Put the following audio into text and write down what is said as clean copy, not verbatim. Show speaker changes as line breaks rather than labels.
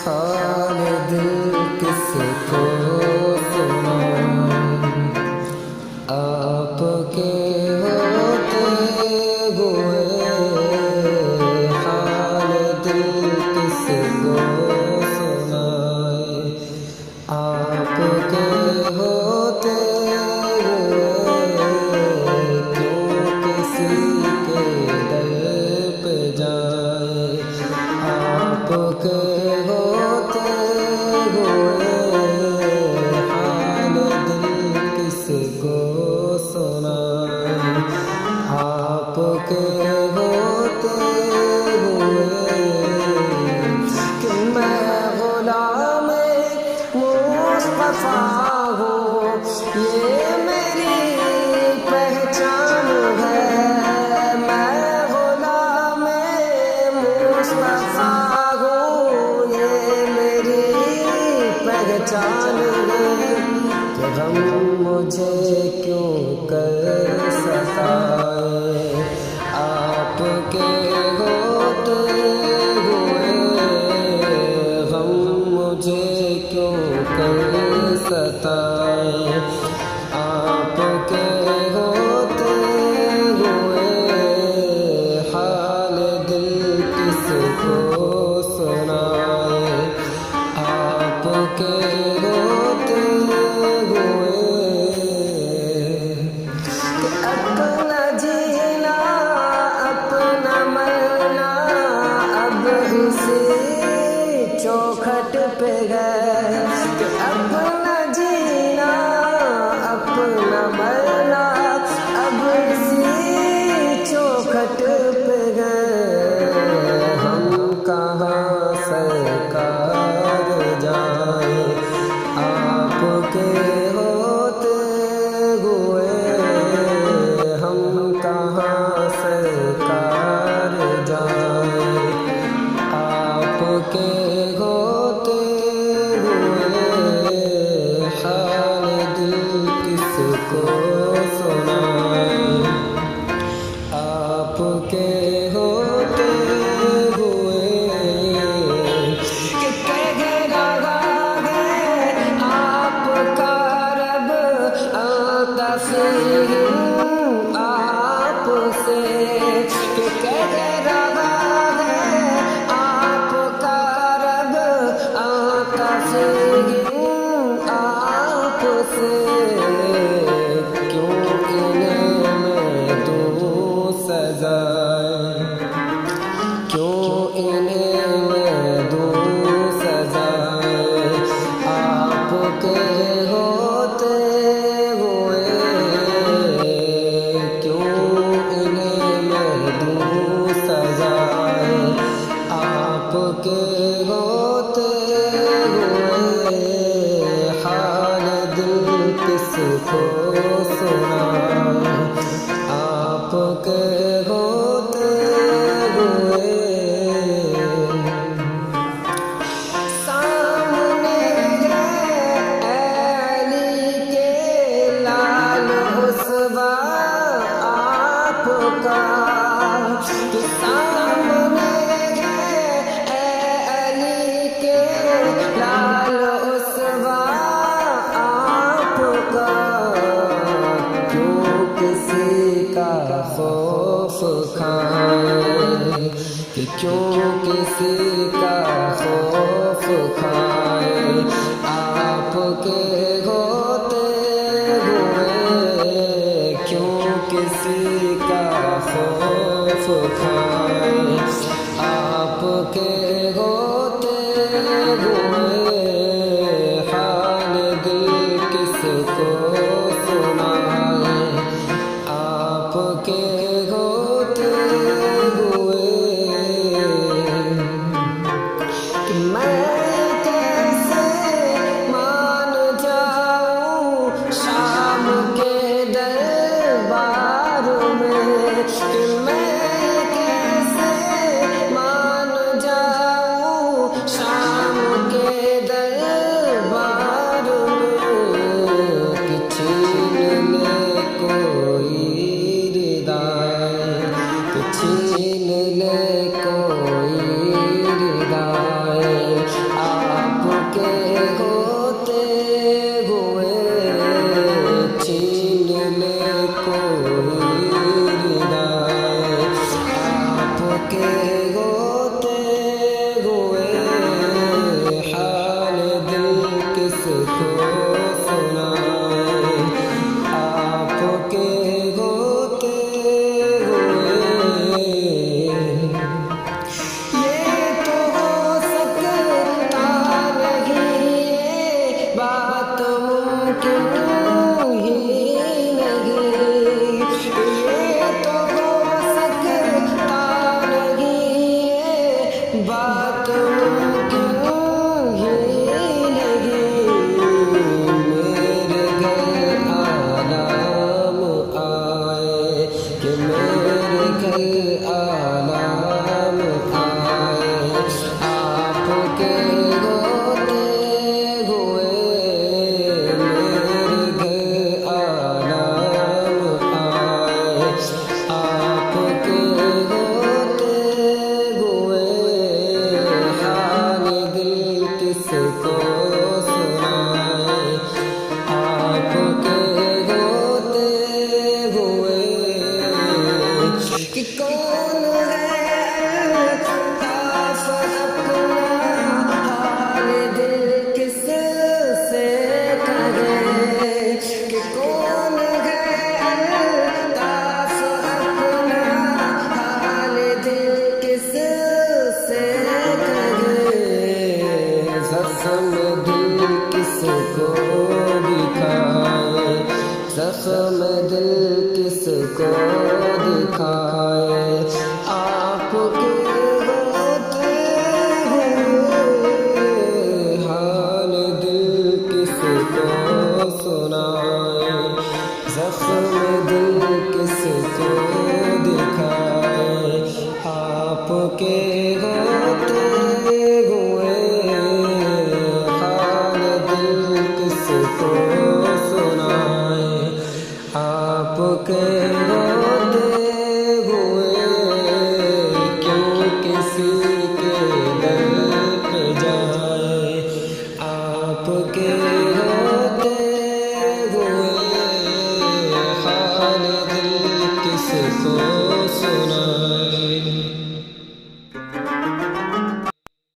حال دل کس کو سناؤں، آپ کے ہوتے ہوئے حال دل کس کو سنائے، آپ کے ہوتے ہوئے کیوں کسی کے در پہ جائے، آپ کے ہوتے ہوئے حال دل کس کو سنائے، آپ کے ہوتے ہوئے کہ میں غلام مصطفیٰ ہوں، یہ میری پہچان ہے، میں غلام مصطفیٰ ہوں، یہ میری پہچان ہے، کہ غم مجھے کیوں کر ستائے، آپ کے ہوتے ہوئے غم مجھے کیوں کر ستائے، آپ کے ہوتے ہوئے حال دل کس کو سنائے، آپ کے ہوتے ہوئے کہ اپنا جینا اپنا مرنا اب اسی چوکھٹ پہ گئے، کہ اپنا جینا اپنا مرنا اب اسی چوکھٹ پہ گئے، ہم کہاں سرکار جائیں، آپ کے ہوتے ہوئے ہم کہاں سرکار جائیں، آپ کے ہوتے ہوئے حال دل کس کو سنائے، آپ کے ہوتے ہوئے کہ کہہ رہا ہے آپ کا رب تفہیم آپ سے، کہ کہہ رہا ہے آپ کا رب تفہیم آپ سے، کیوں انہیں میں دوں سزائے، کیوں انہیں میں دوں سزائے، آپ کے ہوتے ہوئے کیوں انہیں میں دوں سزائے، آپ کے ہوتے ہوئے حال دل کس کو سنائے، آپ کے ہوتے ہوئے سامنے ہے علی کے لال حسبا آپ کا، کہ سامنے ہے علی کے لال حسبا آپ کا، کیوں کسی کا خوف کھائے، کہ کیوں کسی کا خوف کھائے، آپ کے ہوتے ہوئے کیوں کسی کا خوف کھائے، آپ کے ہوتے ہوئے حال دل کس کو سنائے، آپ کے ہوتے ہوئے کہ میں کیسے مان جاؤں شام کے دربار میں، کہ میں کیسے مان جاؤں شام کے دربار میں، کہ چھین لے کوئی ردائے، کہ چھین لے کوئی ردائے، ہوتے ہوئے میرے گھر آرام آئے، آپ کے ہوتے ہوئے حال دل کس کو سنائے، آپ کے ہوتے ہوئے کہ کون ہے الطاف اپنا حال دل کس سے کہے، کہ کون ہے الطاف اپنا حال دل کس سے کہے، زخم دل کس کو دکھائے، زخم دل کس کو دکھائے، آپ کے ہوتے ہوئے حال دل کس کو سنائے، زخم دل کس کو دکھائے، آپ کے ہوتے ہوئے حال دل کس کو سنائے، آپ کے ہوتے ہوئے کیوں کسی کے در پہ جائے، آپ کے